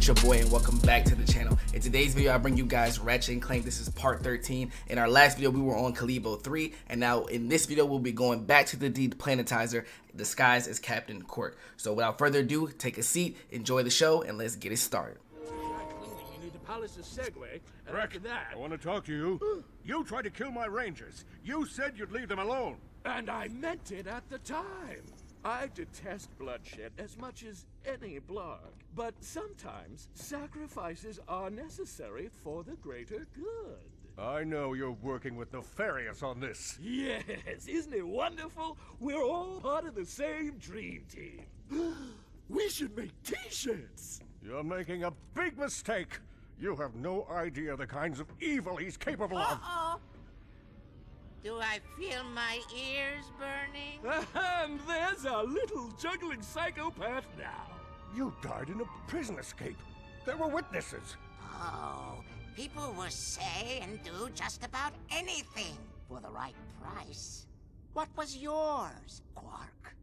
It's your boy and welcome back to the channel. In today's video I bring you guys Ratchet Clank. This is part 13. In our last video we were on Kalibo 3, and now in this video we'll be going back to the deplanetizer disguised as Captain Quirk. So without further ado, take a seat, enjoy the show, and let's get it started. You need to polish the Segway, and after that... I want to talk to you. You tried to kill my rangers. You said you'd leave them alone. And I meant it at the time. I detest bloodshed as much as any blog, but sometimes sacrifices are necessary for the greater good. I know you're working with Nefarious on this. Yes, isn't it wonderful? We're all part of the same dream team. We should make t-shirts. You're making a big mistake. You have no idea the kinds of evil he's capable of. Do I feel my ears burning? And there's a little juggling psychopath now. You died in a prison escape. There were witnesses. Oh, people will say and do just about anything for the right price. What was yours, Quark?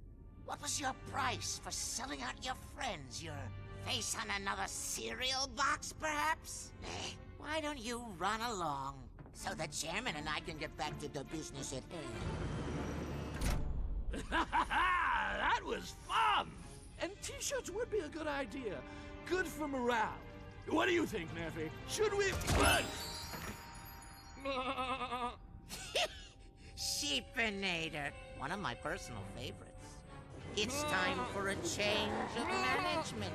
What was your price for selling out your friends? Your face on another cereal box, perhaps? Why don't you run along so the chairman and I can get back to the business at hand? That was fun! And t-shirts would be a good idea. Good for morale. What do you think, Neffy? Should we... Sheepinator, one of my personal favorites. It's time for a change of management.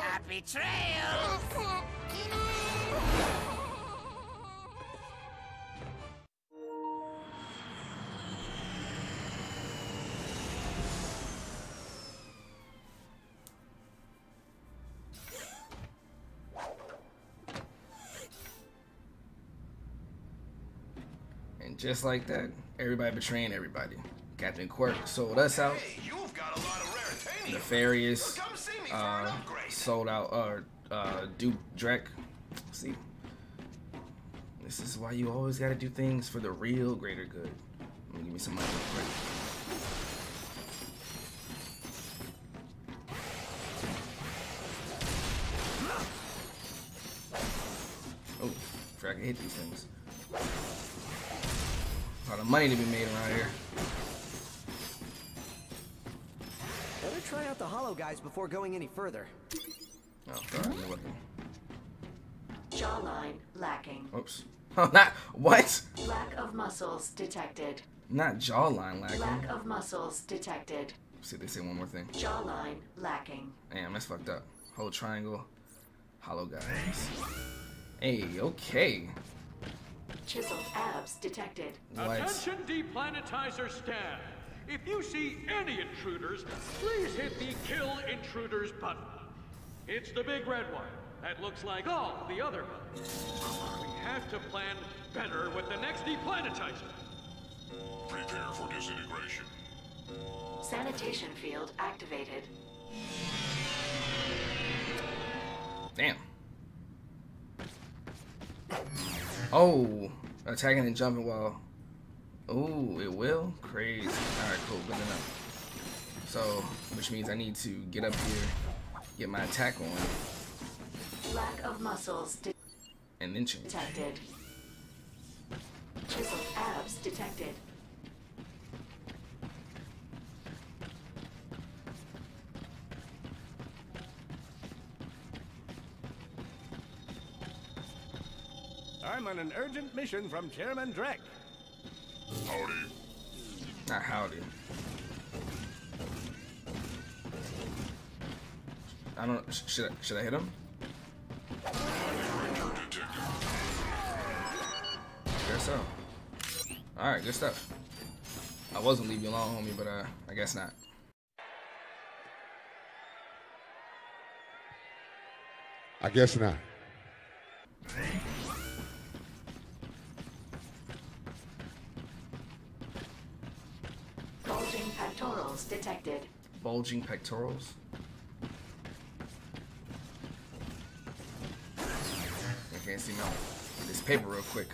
Happy trails! And just like that, everybody betraying everybody. Captain Quirk sold us out. Hey, you've got a lot of rare Nefarious Come see me for an upgrade. sold out Duke Drek. See, this is why you always gotta do things for the real greater good. Let me give me some money real quick. Oh, I forgot I can hit these things. A lot of money to be made around here. Better try out the hollow guys before going any further. Oh, sorry, no weapon. Jawline lacking. Oops. Not what? Lack of muscles detected. Not jawline lacking. Lack of muscles detected. See if they say one more thing. Jawline lacking. Damn, that's fucked up. Whole triangle. Hollow guys. Hey, okay. Chiseled abs detected. What? Attention deplanetizer staff. If you see any intruders, please hit the Kill Intruders button. It's the big red one that looks like all the other buttons. We have to plan better with the next deplanetizer. Prepare for disintegration. Sanitation field activated. Damn. Oh, attacking and jumping while. Oh, it will? Crazy. Alright, cool. Good enough. So, which means I need to get up here, get my attack on, Lack of muscles and then change. detected. Chiseled abs detected. I'm on an urgent mission from Chairman Drek. Howdy. Not howdy. I don't. Should I hit him? Guess so. All right, good stuff. I wasn't leave you alone, homie, but I guess not. I guess not. Bulging pectorals detected. Bulging pectorals. I can't see no. This paper real quick.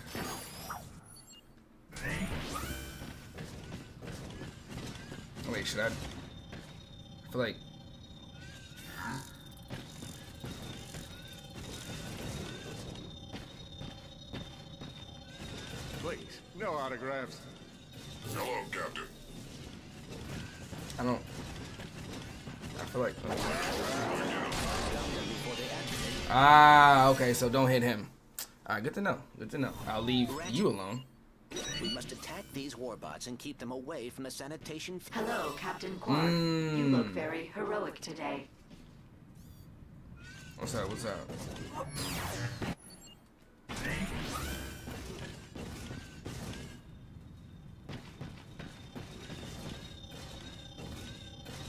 should I feel like Please, no autographs. Hello, Captain. I feel like okay, so don't hit him. Alright, good to know. Good to know. I'll leave you alone. We must attack these warbots and keep them away from the sanitation. Hello, Captain Quark. You look very heroic today. What's up? What's up?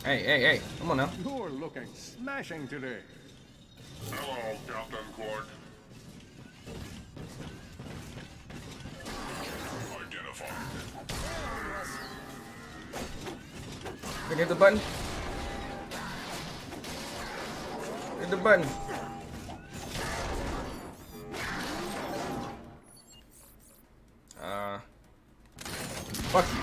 Hey, hey, hey. Come on now. You're looking smashing today. Hello, Captain Quark. Identify. Can you hit the button? Hit the button. Fuck you.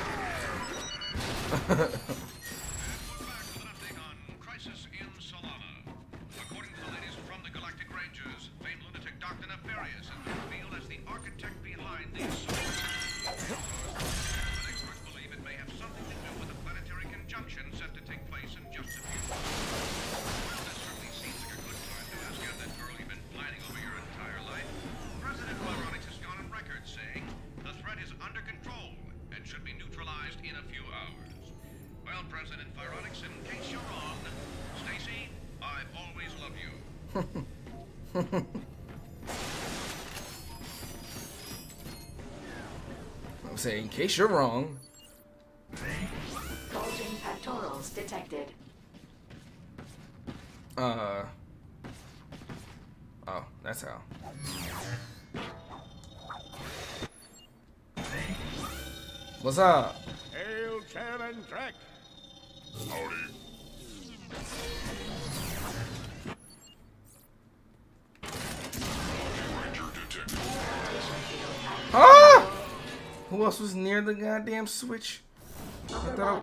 I'm saying, in case you're wrong. Bulging pectorals detected. Oh, that's how. What's up? Hail, Chairman Trek. Howdy. Ranger detected. Ah! Who else was near the goddamn switch? Upper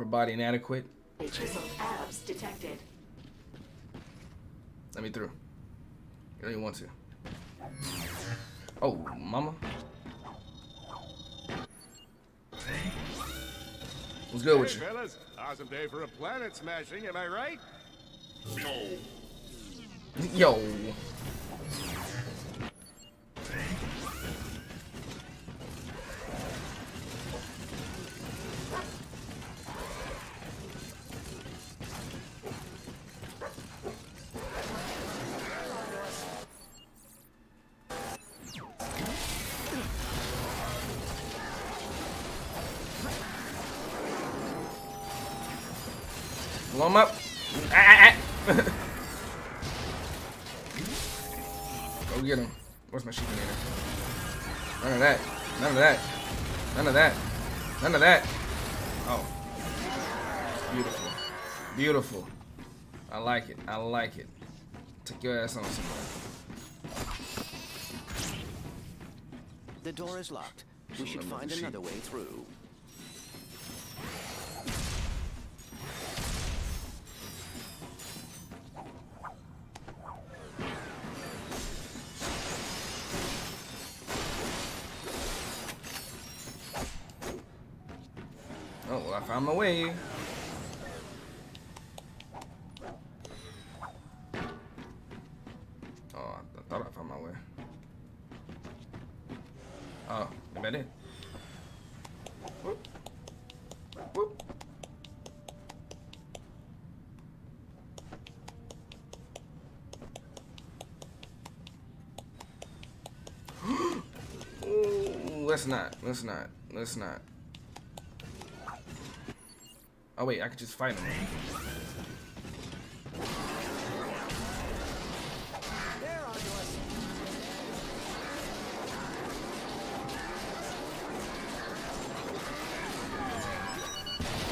body inadequate. Chiseled abs detected. Let me through. You don't even want to. Oh, mama. What's good with you? Fellas, awesome day for a planet smashing, am I right? Yo. Blow him up. Go get him. Where's my sheepinator? None of that. None of that. None of that. None of that. Oh. Beautiful. Beautiful. I like it. I like it. Take your ass on somewhere. The door is locked. We should find another way through. Oh, well, I found my way. Oh, I thought I found my way. Oh, maybe I did. Whoop. Whoop. Ooh, let's not. Let's not. Let's not. Oh wait, I could just fight him.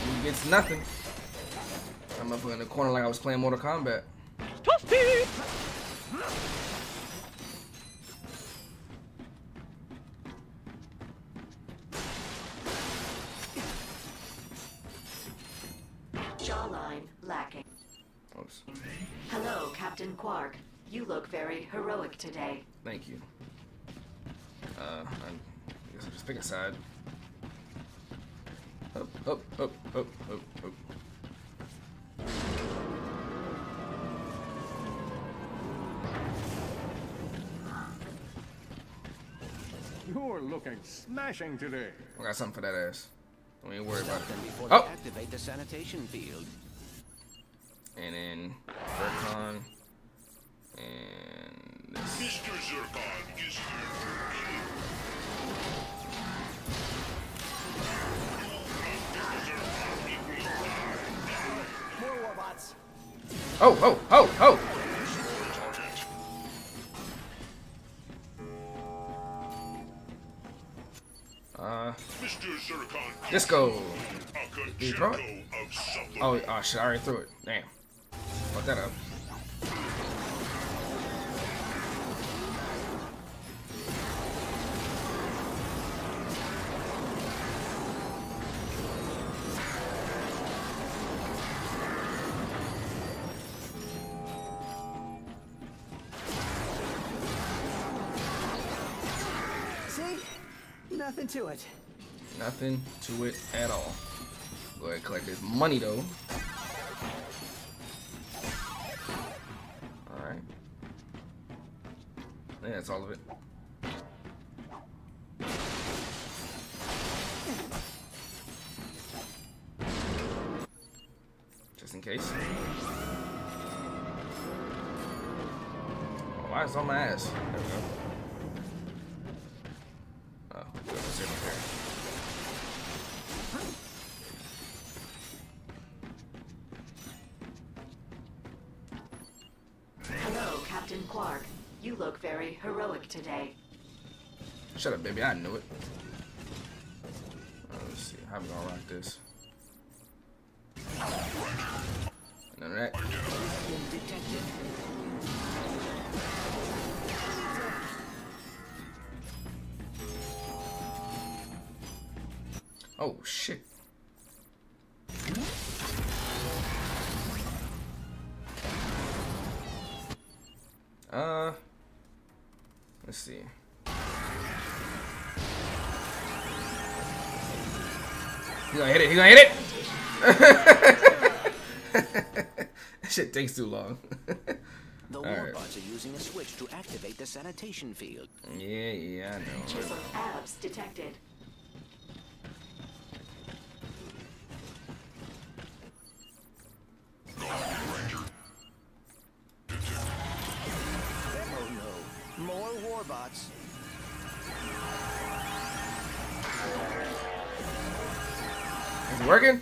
He gets nothing. I'm up in the corner like I was playing Mortal Kombat. Toasty! Jawline lacking. Oops. Hello, Captain Quark. You look very heroic today. Thank you. I guess I'll just pick a side. Up, up, up, up, up, up. You're looking smashing today. I got something for that ass. Don't even worry about it. Before Oh! they activate the sanitation field. And then Zircon. And this. Mr. Zircon is here. More robots. Oh, oh, oh, oh! Mr. Zircon, Disco. a Did you throw it? concerto of something. Oh shit, I already threw it. Damn. Fuck that up. See? Nothing to it. Nothing to it at all. Go ahead and collect this money though. Alright. I think that's all of it. Just in case. Oh, why is it on my ass? There we go. Oh, good. Let's see up there. Hello, Captain Quark. You look very heroic today. Shut up, baby. I knew it. Let's see. How we gonna rock this? None of that. Detected. Oh shit. Let's see. He gonna hit it. He gonna hit it. That shit takes too long. The warbots are using a switch to activate the sanitation field. Yeah, I know. Chiseled abs detected. Oh no. More warbots. Is it working?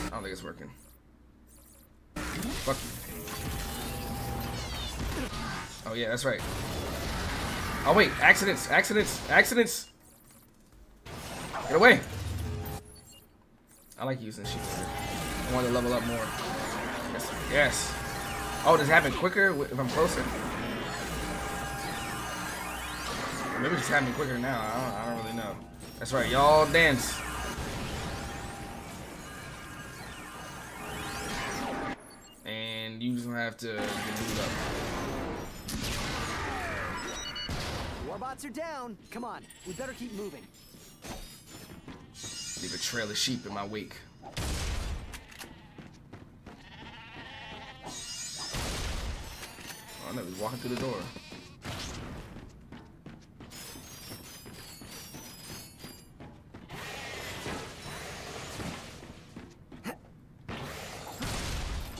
I don't think it's working. Fuck you. Oh yeah, that's right. Oh wait, accidents, accidents, accidents. Get away. I like using shit. I want to level up more. Yes. Yes. Oh, does it happen quicker if I'm closer? Maybe it's happening quicker now. I don't really know. That's right, y'all dance. And you just have to get moved up. Warbots are down. Come on, we better keep moving. Leave a trail of sheep in my wake. Oh, I know he's walking through the door.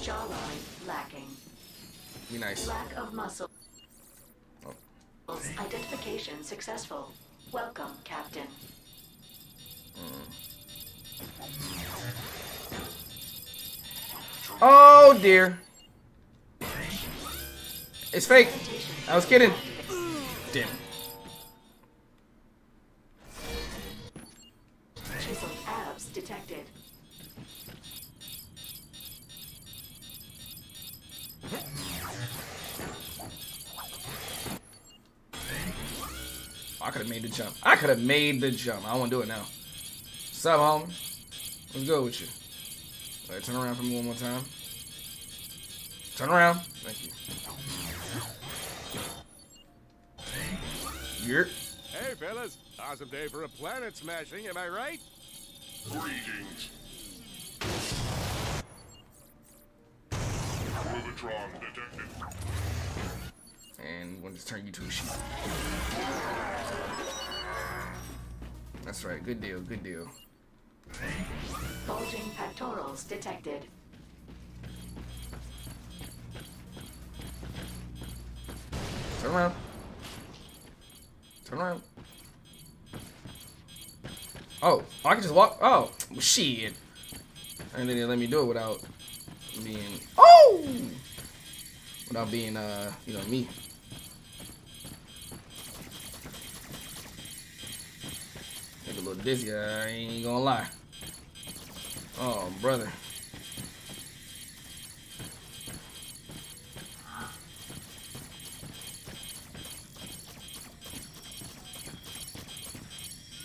Jawline lacking. Be nice. Lack of muscle. Oh. Identification successful. Welcome, Captain. Oh dear. It's fake. I was kidding. Damn. Chiseled abs detected. I could have made the jump. I could have made the jump. I don't want to do it now. What's up, homie? What's good with you? Right, turn around for me one more time. Turn around. Thank you. Yep. Hey, fellas. Awesome day for a planet smashing, am I right? Greetings. Rubitron detected. And we'll just turn you to a sheep. That's right. Good deal. Good deal. Bulging pectorals detected. Turn around. Turn around. Oh, I can just walk. Oh, shit. And then they let me do it without being. Oh! Without being, you know, me. Get a little dizzy, I ain't gonna lie. Oh, brother.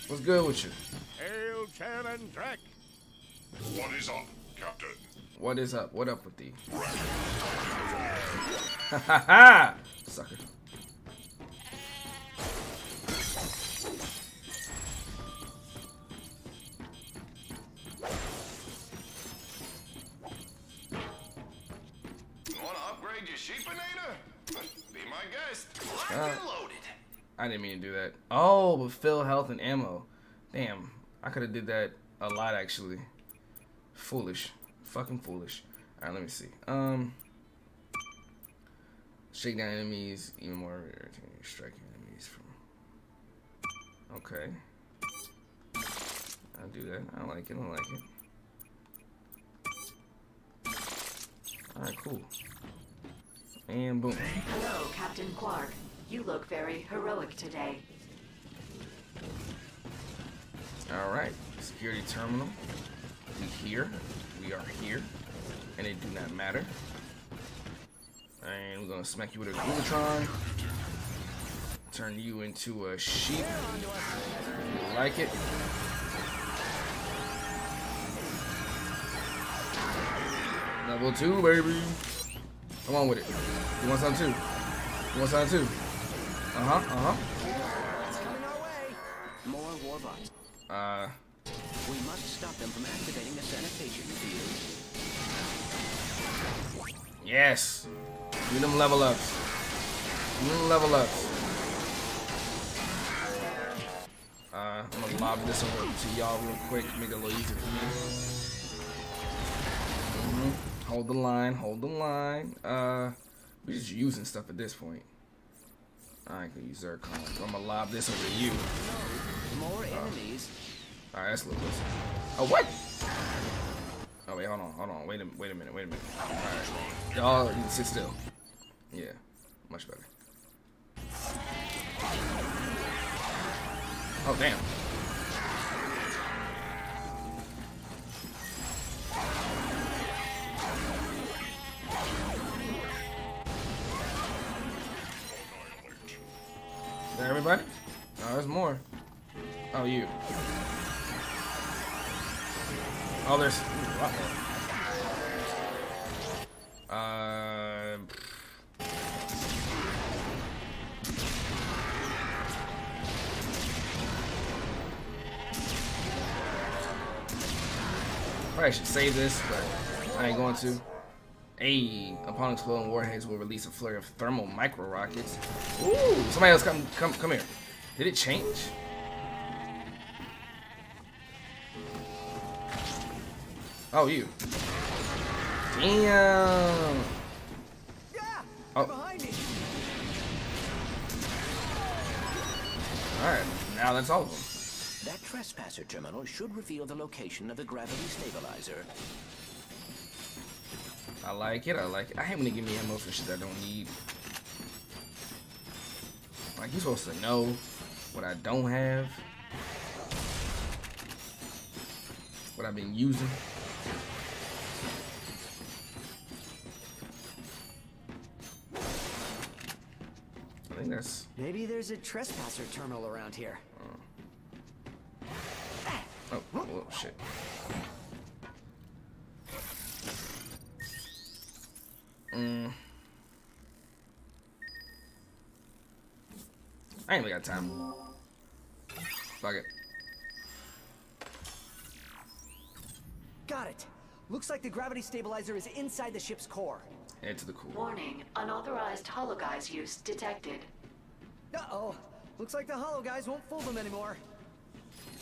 What's good with you? Hail, Chan and Drek. What is up, Captain? What is up? What up with thee? Ha ha ha! Sucker. Want to upgrade your sheepinator? Be my guest. Locked and loaded. I didn't mean to do that. Oh, but fill health and ammo. Damn, I could have did that a lot actually. Foolish, fucking foolish. All right, let me see. Shake down enemies even more. Striking enemies from. Okay. I'll do that. I like it. I like it. All right, cool. And boom. Hello, Captain Quark. You look very heroic today. All right, security terminal. We here. We are here, and it do not matter. And we're gonna smack you with a Glutatron. Turn you into a sheep. You like it? Level 2, baby. Come on with it. You want some too? You want some too? It's coming our way. More warbots. We must stop them from activating the sanitation field. Yes. Do them level ups. Do them level ups. I'm gonna lob this over to y'all real quick, make it a little easier for me. Hold the line, hold the line. We're just using stuff at this point. I ain't gonna use Zircon, so I'm gonna lob this over to you. More enemies. Alright, that's a little closer. Oh, what? Oh, wait, hold on. Wait a minute. Alright. Y'all, you can sit still. Yeah, much better. Oh, damn. Is that everybody? No, there's more. Oh, you. Oh, there's a lot more. Probably should save this, but I ain't going to. Hey, upon exploding warheads will release a flurry of thermal micro rockets. Ooh, somebody else come here. Did it change? Oh, you. Damn. Yeah, oh. Behind me. Alright, now that's all of them. That trespasser terminal should reveal the location of the gravity stabilizer. I like it. I hate when they give me ammo for shit I don't need. Like, you're supposed to know what I don't have. What I've been using. I think that's... Maybe there's a trespasser terminal around here. Oh, shit. I ain't really got time. Fuck it. Got it. Looks like the gravity stabilizer is inside the ship's core. Head to the core. Warning, unauthorized hologuise use detected. Uh-oh. Looks like the holo guys won't fool them anymore.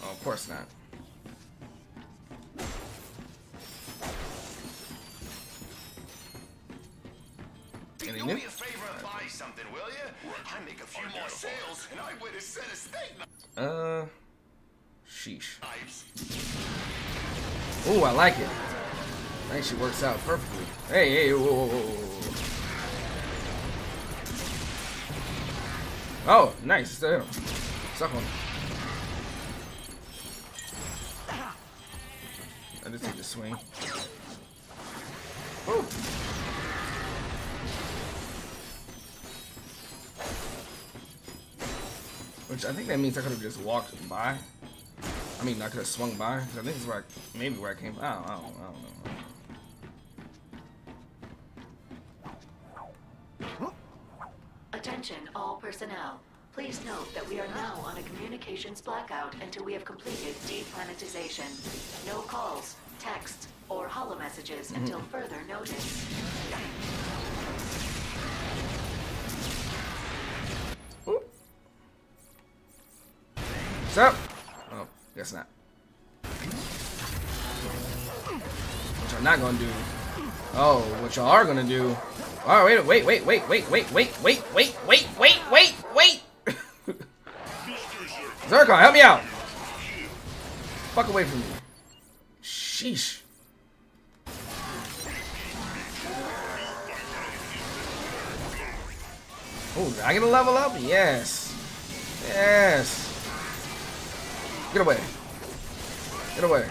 Oh, of course not. Do me a favor and buy something, will you? I make a few more sales, and I win a set of steak knives. Sheesh. Ooh, I like it. That actually works out perfectly. Hey, hey, whoa, whoa, whoa, whoa. Oh, nice. Still. Suck on. I just need to swing. Ooh. Which I think that means I could have just walked by. I mean, I could have swung by. I think it's where maybe where I came from. I don't know. Attention all personnel. Please note that we are now on a communications blackout until we have completed deplanetization. No calls, texts, or holo messages until further notice. What's up? Oh, guess not. What y'all not gonna do? Oh, what y'all are gonna do? Oh, wait. Zircon, help me out. Fuck away from me. Sheesh. Oh, did I get a level up? Yes. Yes. Get away. Get away.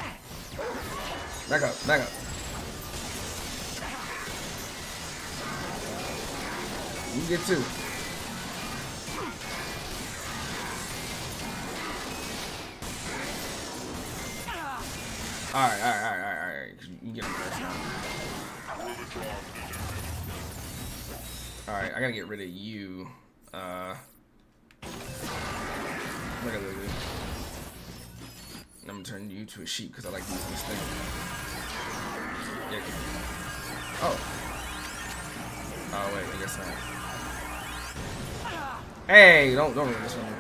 Back up. Back up. You get two. Alright. You get him first now. Alright, I gotta get rid of you. I'm gonna turn you to a sheep because I like using this thing. Yeah. Oh, wait, I guess not. Hey, don't ruin this one.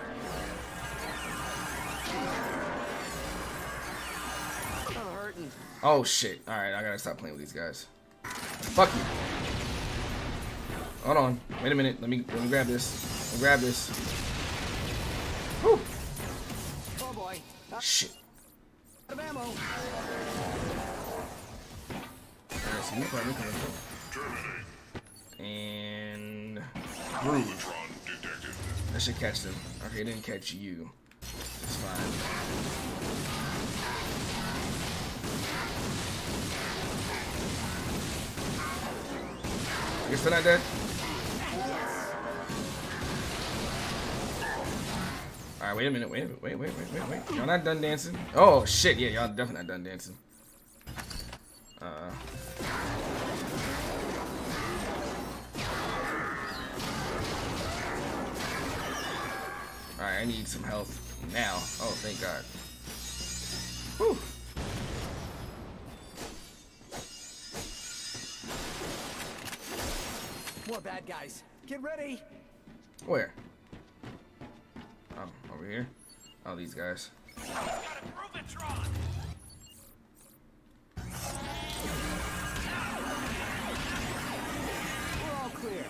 Oh shit! All right, I gotta stop playing with these guys. Fuck you. Hold on. Wait a minute. Let me grab this. Let me grab this. Whew. Oh boy. Shit. Out of ammo. Alright, so you probably and groove. That should catch them. Okay, it didn't catch you. It's fine. You're still not dead? Alright, wait a minute. Wait. Y'all not done dancing? Oh, shit. Yeah, y'all definitely not done dancing. Alright, I need some health now. Oh, thank God. Whew. More bad guys. Get ready. Where? Oh, over here? Oh, these guys. We're all clear.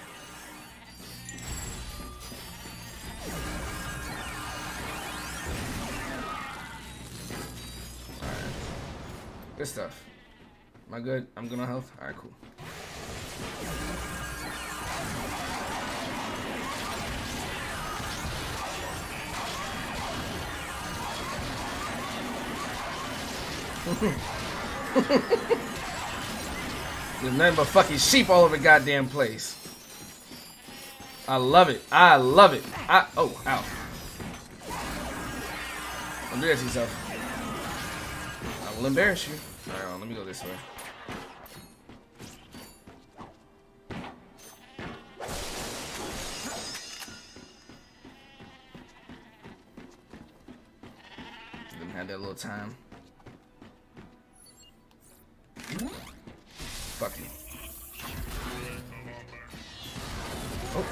Alright. Good stuff. Am I good? I'm good on health? Alright, cool. There's nothing but fucking sheep all over the goddamn place. I love it. I love it. Oh, ow. Don't do that to yourself. I will embarrass you. Alright, let me go this way. that a little time. Fuck you. Oh.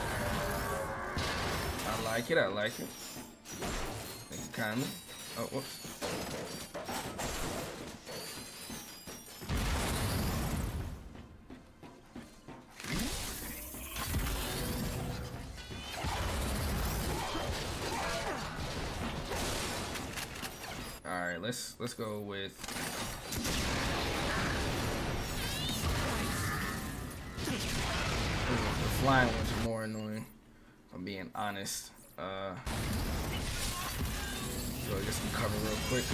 I like it, I like it. Thank you kindly. Oh, whoops. Alright, let's go with the flying ones are more annoying, if I'm being honest. So I guess we cover real quick.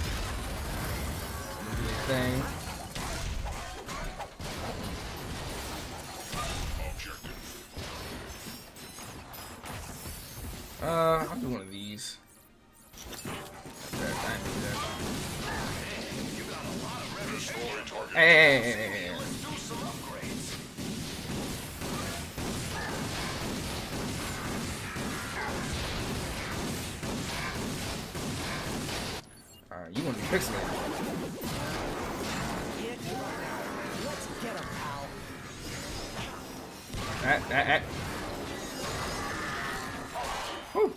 Do the thing. I'll do one of these. Hey. Alright, you want to be pixelated. Let's get him, pal. That. Whew.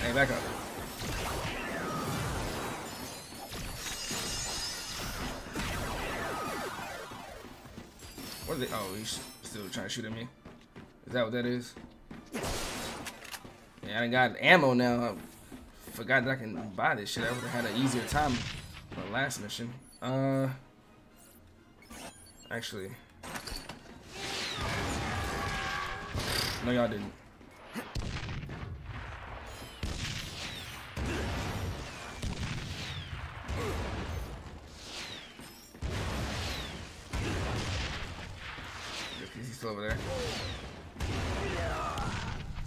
Hey, back up. What are they? Oh, he's still trying to shoot at me. Is that what that is? Yeah, I got ammo now. I forgot that I can buy this shit. I would have had an easier time on the last mission. Actually. No, y'all didn't. He's still over there.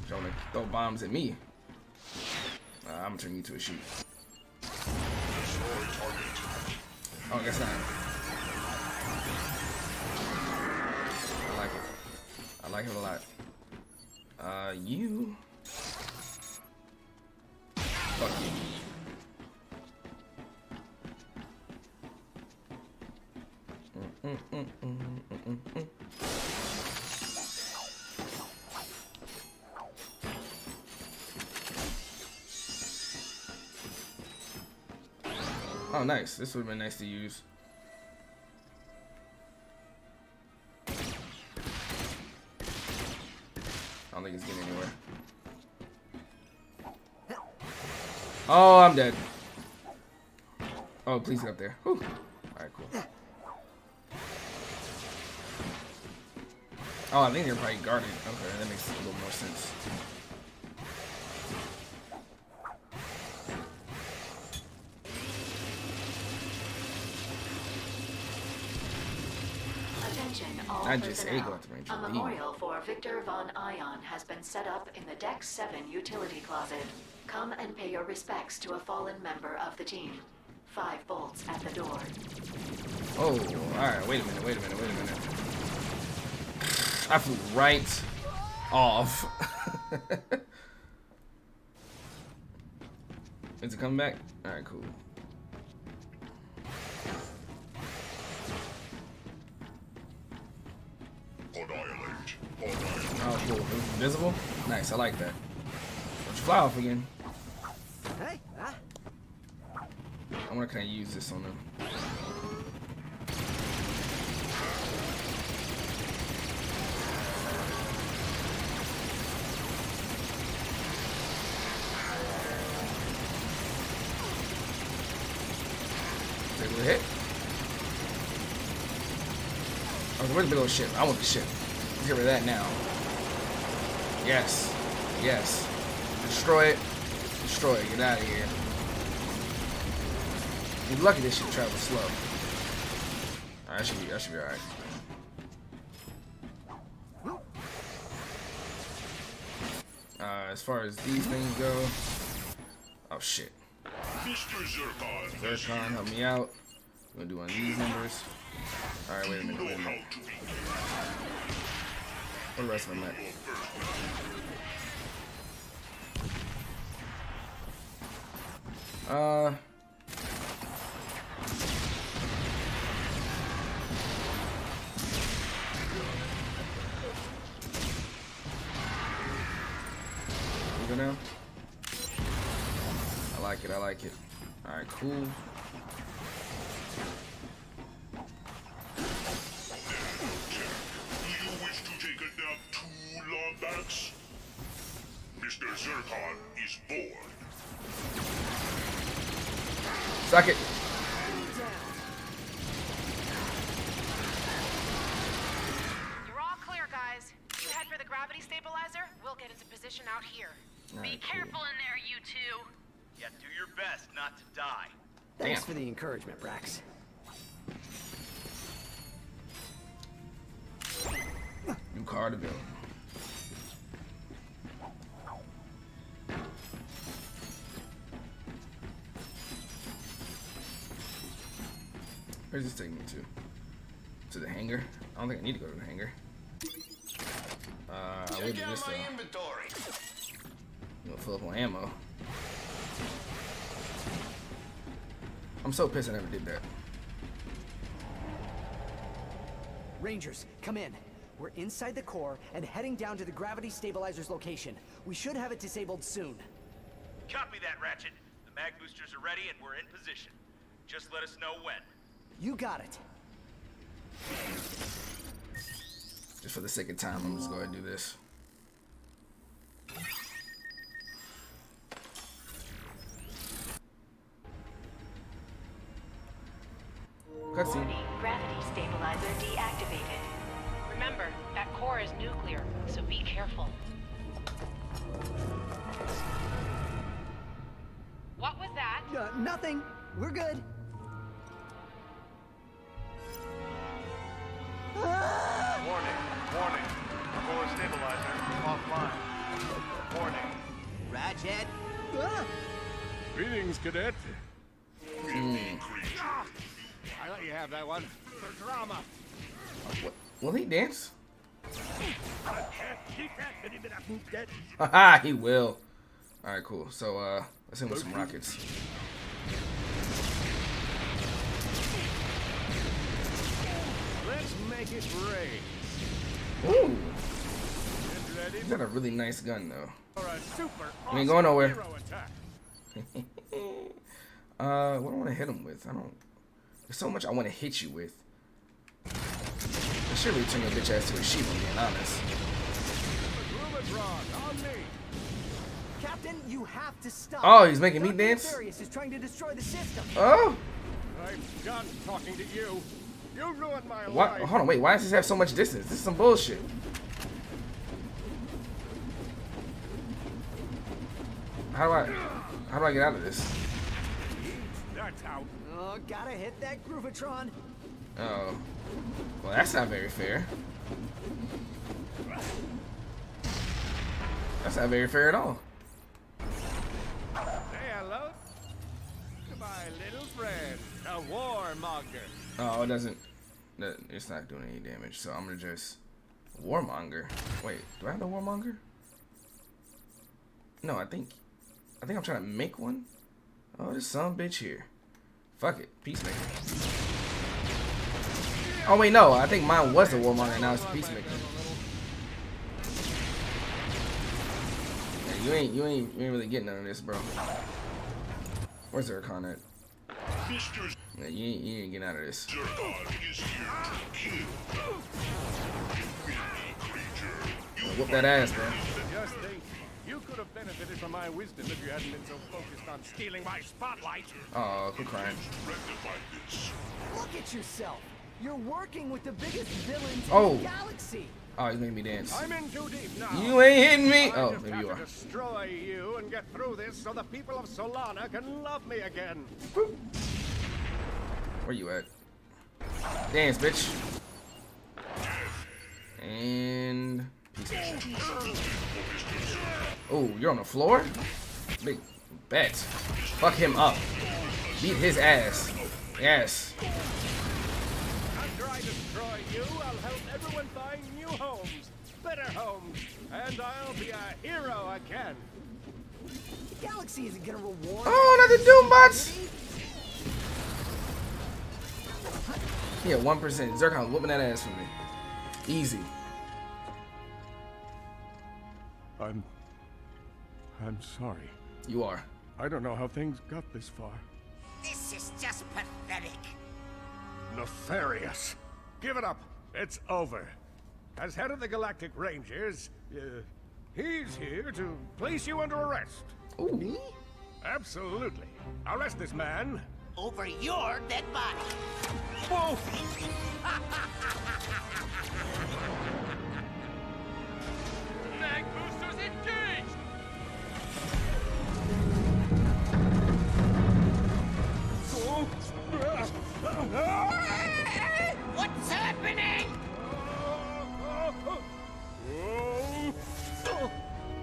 Trying to throw bombs at me. I'm gonna turn you to a shoot. Oh, I guess not. I like it. I like it a lot. You. Fuck you. Oh, nice. This would have been nice to use. I don't think it's getting anywhere. Oh, I'm dead. Oh, please get up there. Whew. Alright, cool. Oh, I think they're probably guarded. Okay, that makes a little more sense. I just ate going to range. A memorial for Victor von Ion has been set up in the Deck 7 utility closet. Come and pay your respects to a fallen member of the team. 5 bolts at the door. Oh, alright, wait a minute. I flew right off. Is it coming back? Alright, cool. Oh, cool. It was invisible? Nice, I like that. Let's fly off again. Hey, I wonder, can I use this on them? Take a hit. Oh, where's the big old ship? I want the ship. Let's get rid of that now. Yes. Yes. Destroy it. Destroy it. Get out of here. You're lucky this shit travels slow. Alright, that should be alright. As far as these things go. Oh shit. Zircon, help me out. I'm gonna do one of these numbers. Alright, wait a minute. Where the rest of them at? Go down. I like it. I like it. All right, cool. Mr. Zircon is bored. Suck it. You're all clear, guys. You head for the gravity stabilizer. We'll get into position out here. Be careful in there, you two. Yeah, do your best not to die. Thanks for the encouragement, Brax. New card available. Where's this taking me to? To the hangar? I don't think I need to go to the hangar. I will do this though. I'm gonna fill up on ammo. I'm so pissed I never did that. Rangers, come in. We're inside the core and heading down to the gravity stabilizer's location. We should have it disabled soon. Copy that, Ratchet. The mag boosters are ready and we're in position. Just let us know when. You got it. Just for the sake of time, I'm just going to do this. Cutscene. Gravity stabilizer deactivated. Remember, that core is nuclear, so be careful. What was that? Nothing. We're good. Warning, warning. Core stabilizer offline. Warning. Ratchet. Greetings, Cadet. I let you have that one. For drama. Will he dance? Haha, he will. Alright, cool. So, let's hit him with some rockets. Let's make it rain. Ooh. You got a really nice gun, though. You ain't going nowhere. What do I want to hit him with? I don't. There's so much I want to hit you with. I should really turn your bitch ass to a sheep, I'm being honest. Captain, you have to stop. Oh, he's making me dance? Is trying to destroy the system. Oh! I'm done talking to you. You ruined my What? life. Hold on, wait. Why does this have so much distance? This is some bullshit. How do I get out of this? That's out. Oh, gotta hit that Groovatron. Oh. Well, that's not very fair. That's not very fair at all. Say hello to my little friend, the warmonger. Oh, it doesn't. It's not doing any damage, so I'm gonna just warmonger. Wait, do I have the warmonger? No, I think I'm trying to make one. Oh, this some bitch here. Fuck it, peacemaker. Oh wait, no, I think mine was the warmonger. Now it's the peacemaker. Yeah, you ain't really getting none of this, bro. Where's Zircon at? Yeah, you ain't getting out of this. Whoop that ass, bro. Just think, you could have benefited from my wisdom if you hadn't been so focused on stealing my spotlight. Oh, quit crying. Look at yourself. You're working with the biggest villains Oh. in the galaxy. Oh, he's making me dance. I'm in too deep now. You ain't hitting me. I Oh, just maybe have you to are. destroy you and get through this so the people of Solana can love me again. Where you at? Dance, bitch. And oh, you're on the floor? Big bet. Fuck him up. Beat his ass. Yes. After I destroy you, I'll help everyone find new homes. better homes, and I'll be a hero again. The galaxy isn't gonna reward. Oh, not the Doom bots! Yeah, 1%. Zircon whooping that ass for me. Easy. I'm sorry. You are. I don't know how things got this far. This is just pathetic. Nefarious. Give it up. It's over. As head of the Galactic Rangers, he's here to place you under arrest. Ooh. Me? Absolutely. Arrest this man. Over your dead body. Whoa! Mag boosters engaged! What's happening?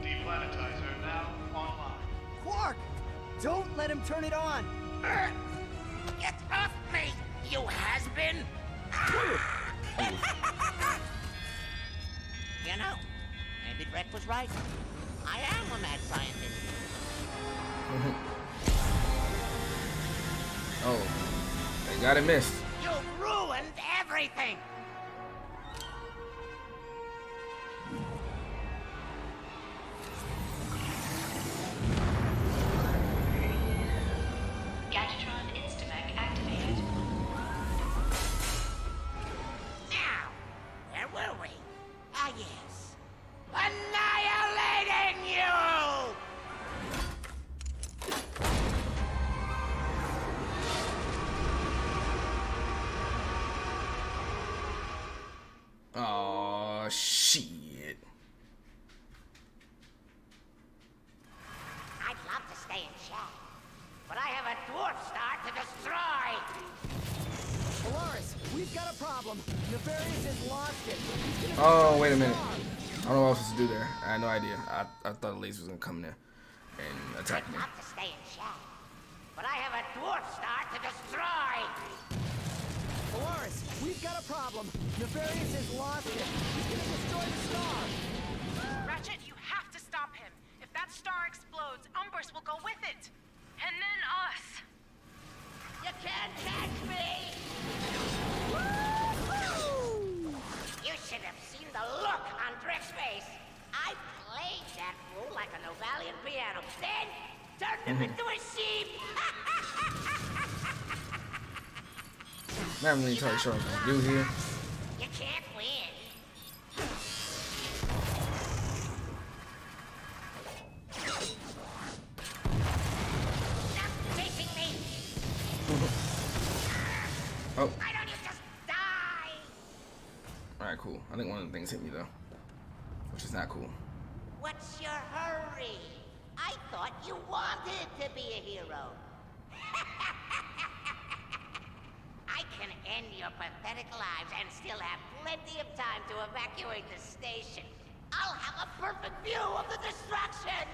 Deplanetizer now online. Quark! Don't let him turn it on! Get off me, you has-been! You know, maybe Drek was right. I am a mad scientist. Oh, they got it missed. You've ruined everything! Gadgetron Instamac activated. Now, where were we? Ah, yes. Annihilating you! Oh shit. I'd love to stay and chat, but I have a dwarf star to destroy! Polaris, we've got a problem. Nefarious has lost it. Oh, wait a minute. I don't know what I was supposed to do there. I had no idea. I thought the laser was gonna come there and attack me. I'd love to stay and chat, but I have a dwarf star to destroy! Polaris, we've got a problem. Nefarious has lost it. He's gonna destroy the star. Ratchet, you have to stop him. If that star explodes, Umbrus will go with it. And then us. You can't catch me! You should have seen the look on Drek's face. I played that fool like a Novalian piano, then turned him into a sheep! Not really entirely sure what I'm gonna do here. You can't win. Stop chasing me! Oh. Why don't you just die? Alright, cool. I think one of the things hit me though, which is not cool. What's your hurry? I thought you wanted to be a hero. I can end your pathetic lives and still have plenty of time to evacuate the station. I'll have a perfect view of the destruction!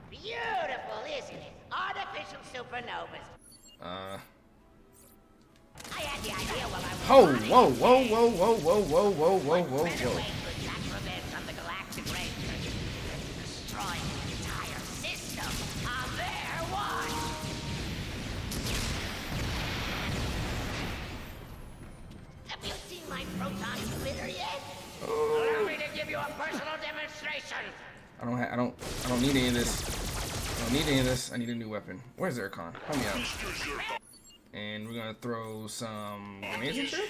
Beautiful, isn't it? Artificial supernovas. I had the idea while I was Oh, running. whoa, whoa, whoa, whoa, whoa, whoa, whoa, whoa, whoa, Better whoa. way to exact revenge on the Galactic Rangers than destroying the entire system on their watch. Have you seen my proton emitter yet? Allow me to give you a personal demonstration. I don't need any of this. I don't need any of this. I need a new weapon. Where's Zircon? Help me out. And we're gonna throw some grenades and shit.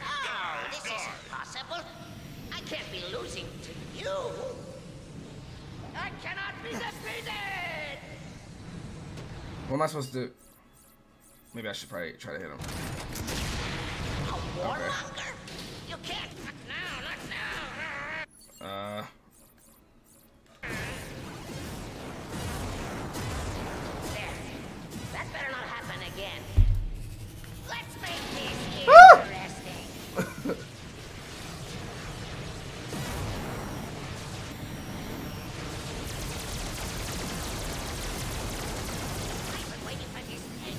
Oh, this isn't possible. I can't be losing to you. I cannot be defeated. What am I supposed to do? Maybe I should probably try to hit him. A warmonger? You can't. Not now, not now. There. That better not happen again. Let's make this interesting. I've been waiting for this day.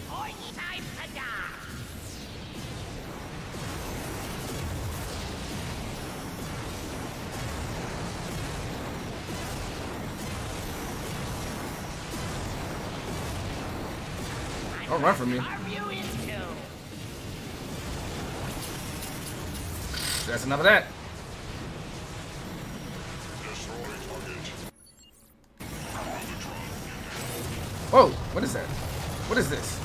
Don't run from me. That's enough of that. Whoa, what is that? What is this?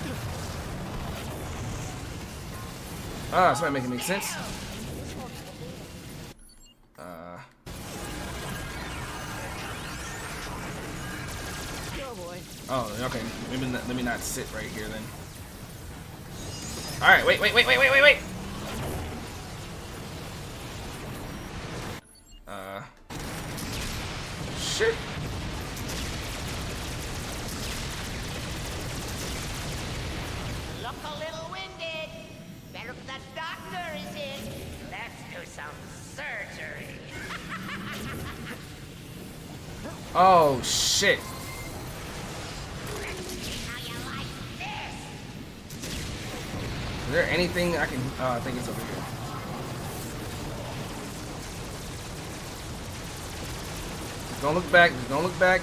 Ah, it's not making any sense. Oh, okay. Maybe let me not sit right here then. All right, wait. Shit. Look a little winded. Better if the doctor is in. Let's do some surgery. Oh shit. Is there anything I can? I think it's over here. Just don't look back. Just don't look back.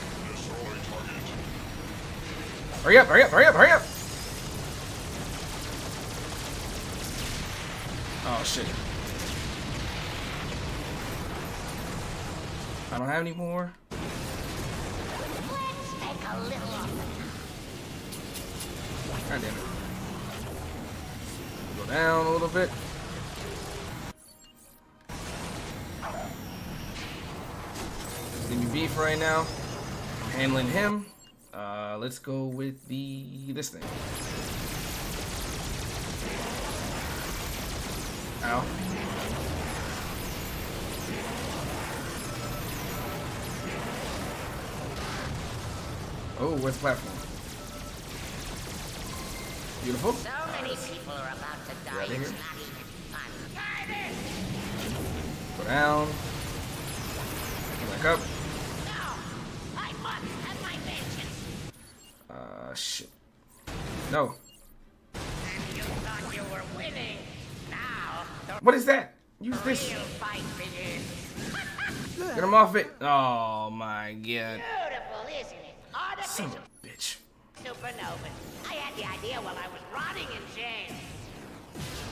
Hurry up! Hurry up! Hurry up! Hurry up! Oh shit! I don't have any more. Let's take a little off. God damn it. Go down a little bit. Give me beef right now. I'm handling him. Let's go with this thing. Ow. Oh, where's the platform? Beautiful. So many people are about to die. Right here. It's not even fun. Go down. Back up. No, I must have my vengeance. Shit. No. You thought you were winning. Now, What is that? Use this. real fight begins. Get him off it. Oh my god. Beautiful, isn't it? Son Artificial of a bitch. supernovas. I had the idea while I was rotting in jail.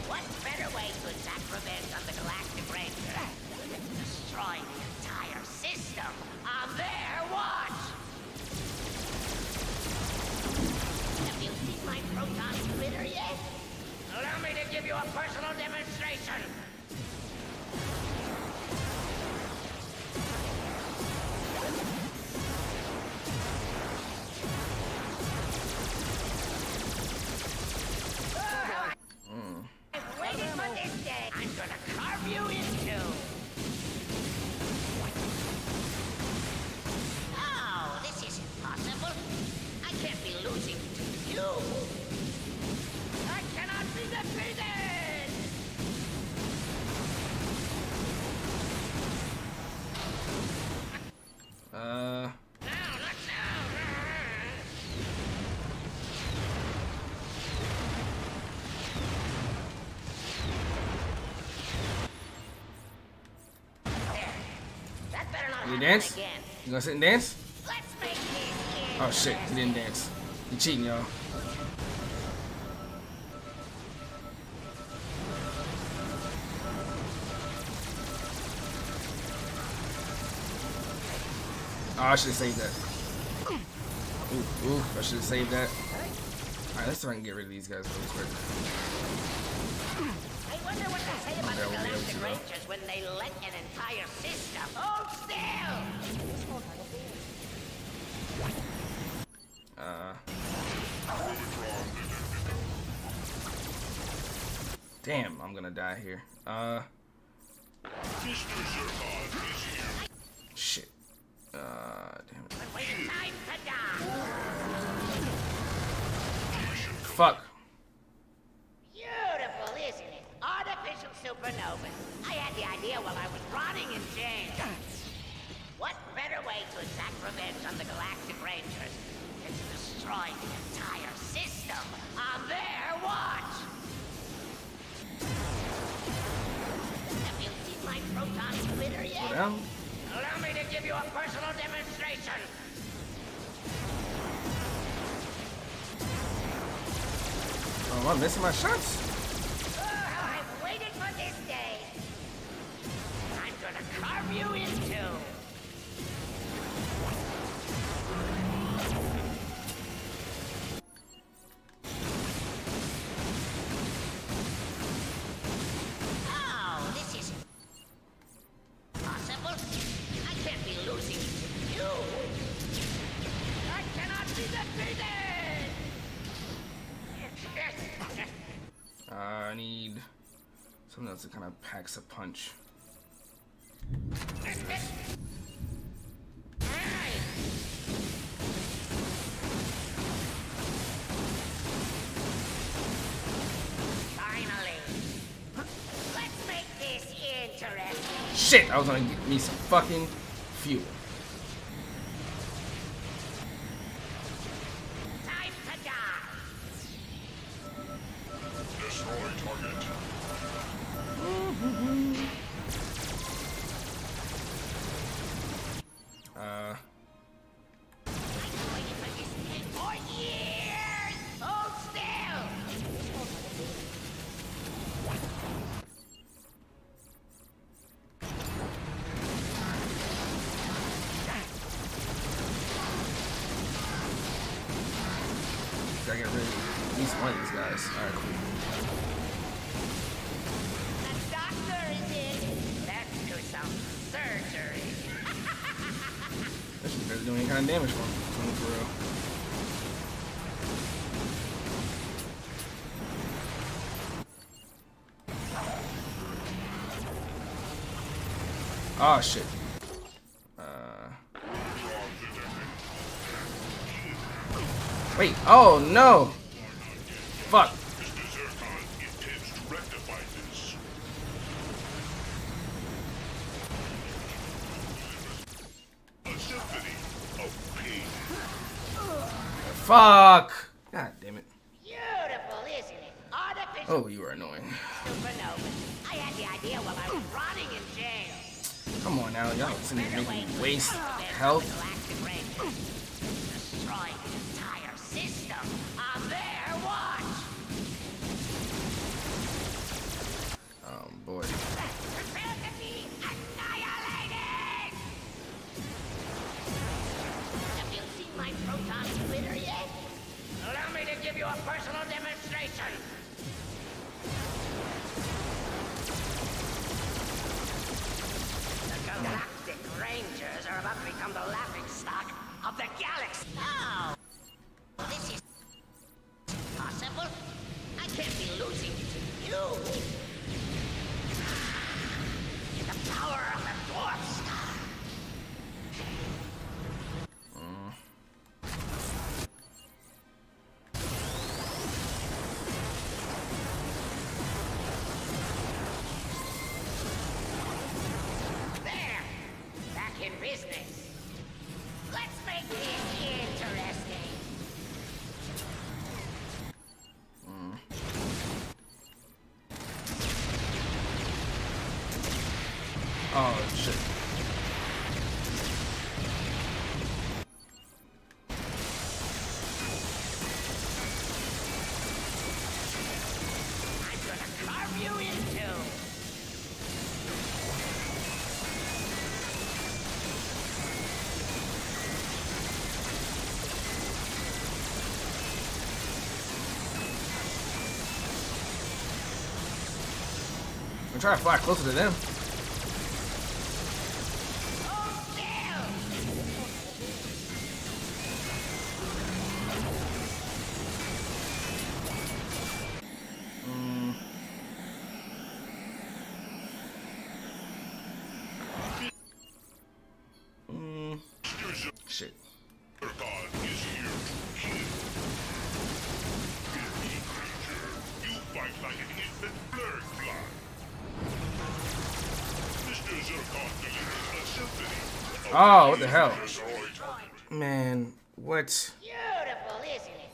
What better way to exact revenge on the Galactic Ranger than to destroy the entire system on their watch? Have you seen my proton splitter yet? Allow me to give you a personal demonstration. I've waited for this day. I'm gonna carve you in two. Oh, this isn't possible. I can't be losing to you. I cannot be defeated. Now, let's You dance? You gonna sit and dance? Let's make this Oh shit, he didn't dance. You cheating, y'all. Oh, I should have saved that. Ooh, I should have saved that. Alright, let's see if I can get rid of these guys really quick. I wonder what they say about the Galactic Rangers when they let an entire system hold still. Damn, I'm gonna die here. Shit. Damn it. Time to die. Fuck. Beautiful, isn't it? Artificial supernovas. I had the idea while I was rotting in jail. What better way to exact revenge on the Galactic Rangers than to destroy the entire system on their watch? Have you seen my proton splitter yet? Go down. Allow me to give you a personal demonstration. Am I missing my shots? I've waited for this day. I'm gonna carve you in two. Oh, this is possible. I can't be losing to you. I cannot be defeated. I need something else that kind of packs a punch. Finally. Let's make this interesting. Shit, I was gonna get me some fucking fuel. Time to die. Destroy target. Waited for this day for years. Hold still. Gotta get rid of at least one of these guys. Alright, cool. The doctor is in. Let's do some surgery. That should barely do any kind of damage for him, for real. Oh shit. Wait, oh no! Fuck. Fuck! God damn it. Beautiful, isn't it? Artificial Oh, you are annoying. supernova. I had the idea while I was rotting in jail. Come on now, y'all seem to make me waste health. Galactic Rangers. Destroy the entire system on their watch. Oh boy. Prepare to be annihilated. Have you seen my proton splitter yet? Allow me to give you a personal demonstration. The Galactic Rangers are about to become the laughingstock of the galaxy. Oh, this is possible. I can't be losing to you. The power of the dwarf star. There! Back in business. Let's make this interesting. Oh shit. I'm gonna carve you in two. I'm trying to fly closer to them. Shit. Oh, what the hell? Man, what? Beautiful, isn't it?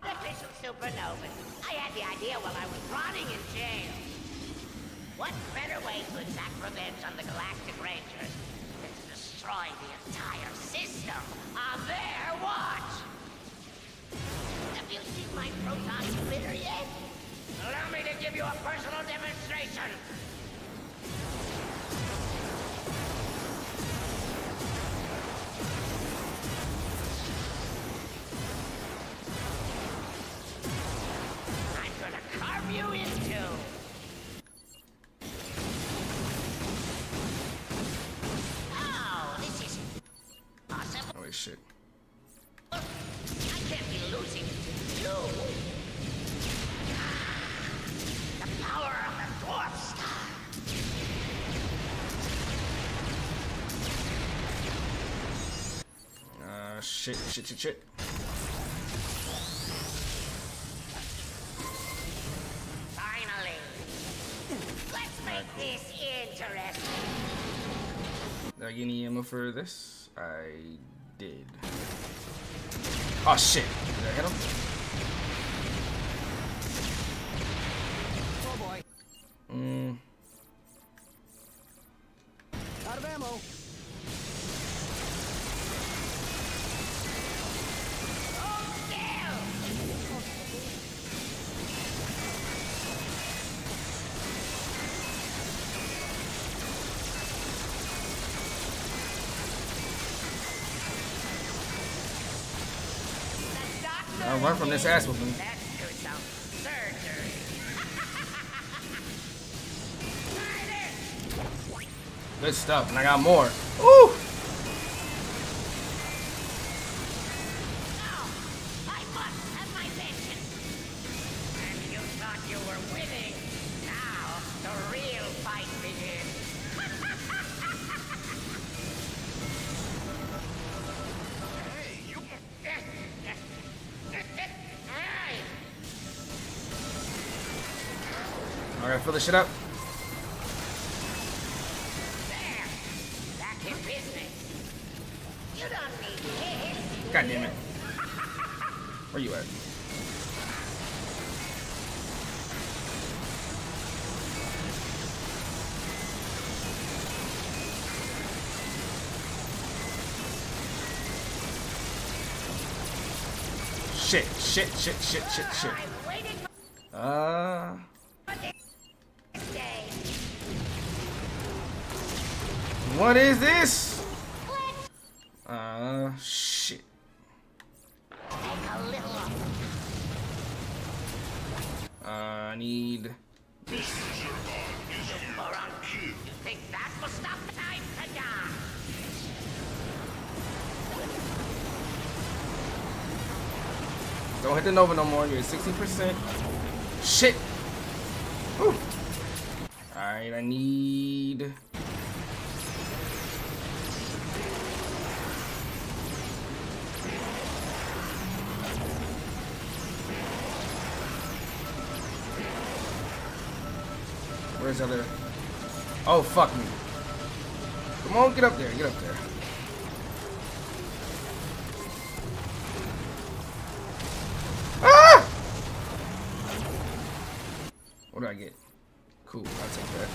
Artificial supernovas. I had the idea while I was rotting in jail. What better way to exact revenge on the Galactic Rangers than to destroy the entire system on their watch? Have you my protons bitter yet? Allow me to give you a personal demonstration. I'm gonna carve you in two. Oh, this is awesome. Holy shit. I can't be losing to you. The power of the dwarf star. Shit. Finally. Let's make this interesting. Did I get any ammo for this? I did. Oh shit. Did I hit him? Oh boy. Out of ammo. I'll run from this ass whooping. Let's do some surgery. Good stuff, and I got more. Woo! Now, I must have my vengeance. And you thought you were winning. Now, the real fight begins. Hey, you. I gotta fill this shit up. There. Back in business. You don't need this. God damn it. Where you at? Shit. I'm waiting for this day. What is this? Shit. Take a little off. I need. This Zergon is here to kill. You think that will stop the time to die? Don't hit the Nova no more. You're at 16%. Shit. Whew. Alright, I need. Where's the other? Oh, fuck me. Come on, get up there. Get up there. Ah! What do I get? Cool, I'll take that.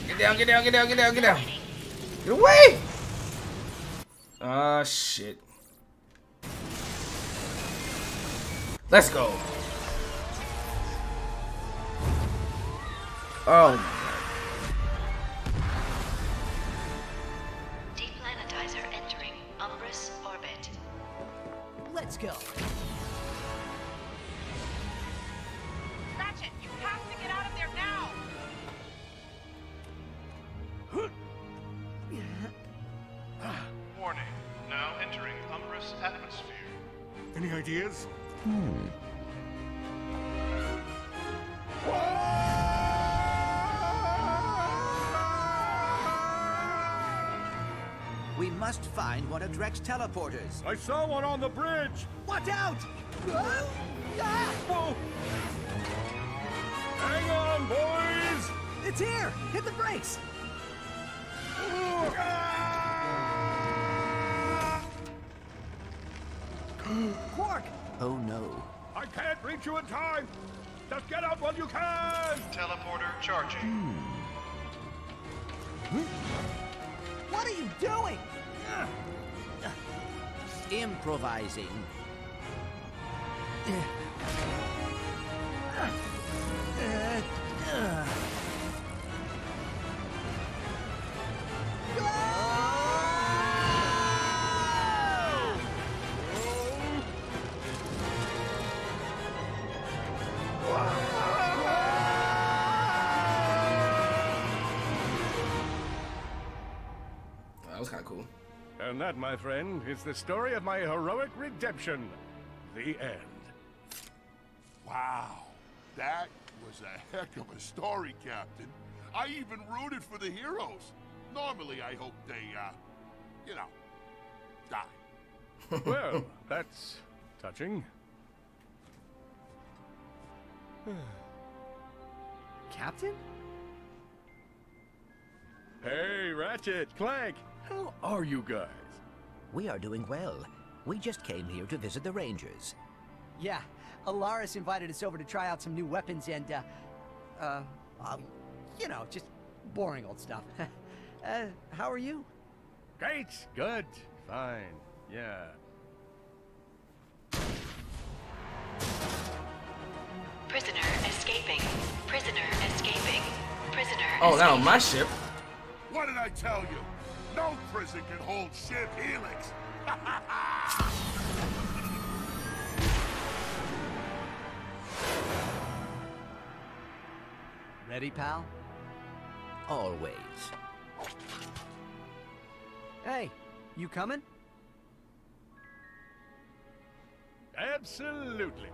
Get down. Get away! Ah, shit. Let's go. Oh my god. Deplanetizer entering Umbrus orbit. Let's go. Ratchet, you have to get out of there now! Warning. Now entering Umbrus atmosphere. Any ideas? We must find one of Drek's teleporters. I saw one on the bridge. Watch out! Whoa. Hang on, boys. It's here! Hit the brakes! Quark! Oh no. I can't reach you in time. Just get out while you can. Teleporter charging. What are you doing? Improvising. That was kind of cool. And that, my friend, is the story of my heroic redemption. The end. Wow, that was a heck of a story, Captain. I even rooted for the heroes. Normally, I hope they, you know, die. Well, that's touching. Captain? Hey, Ratchet, Clank, how are you guys? We are doing well. We just came here to visit the Rangers. Yeah, Alaris invited us over to try out some new weapons and, you know, just boring old stuff. How are you? Great, good, fine, yeah. Prisoner escaping. Prisoner escaping. Prisoner Oh, now on my ship. What did I tell you? No prison can hold ship Helix. Ready, pal? Always. Hey, you coming? Absolutely.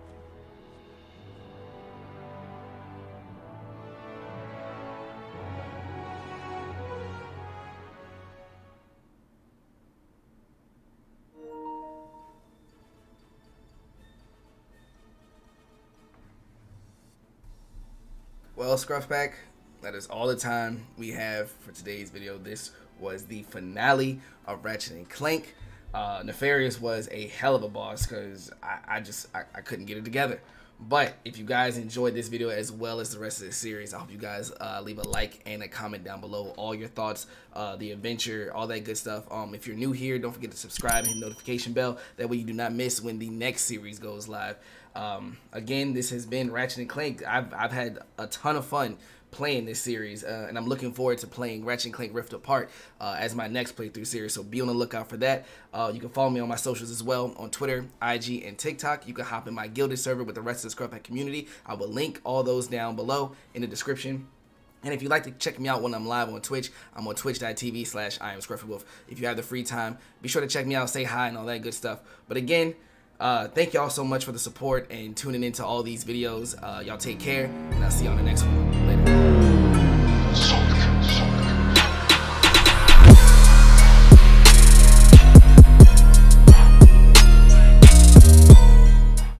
Well, ScruffPack, that is all the time we have for today's video. This was the finale of Ratchet & Clank. Nefarious was a hell of a boss because I couldn't get it together. But if you guys enjoyed this video as well as the rest of the series, I hope you guys leave a like and a comment down below. All your thoughts, the adventure, all that good stuff. If you're new here, don't forget to subscribe and hit the notification bell. That way you do not miss when the next series goes live. Again, this has been Ratchet & Clank. I've had a ton of fun playing this series, and I'm looking forward to playing Ratchet & Clank Rift Apart as my next playthrough series, so be on the lookout for that. You can follow me on my socials as well, on Twitter, IG, and TikTok. You can hop in my Guilded server with the rest of the ScruffPack community. I will link all those down below in the description. And if you'd like to check me out when I'm live on Twitch, I'm on twitch.tv/IamScruffyWolf. If you have the free time, be sure to check me out, say hi, and all that good stuff. But again, thank y'all so much for the support and tuning into all these videos. Y'all take care, and I'll see you on the next one. Later.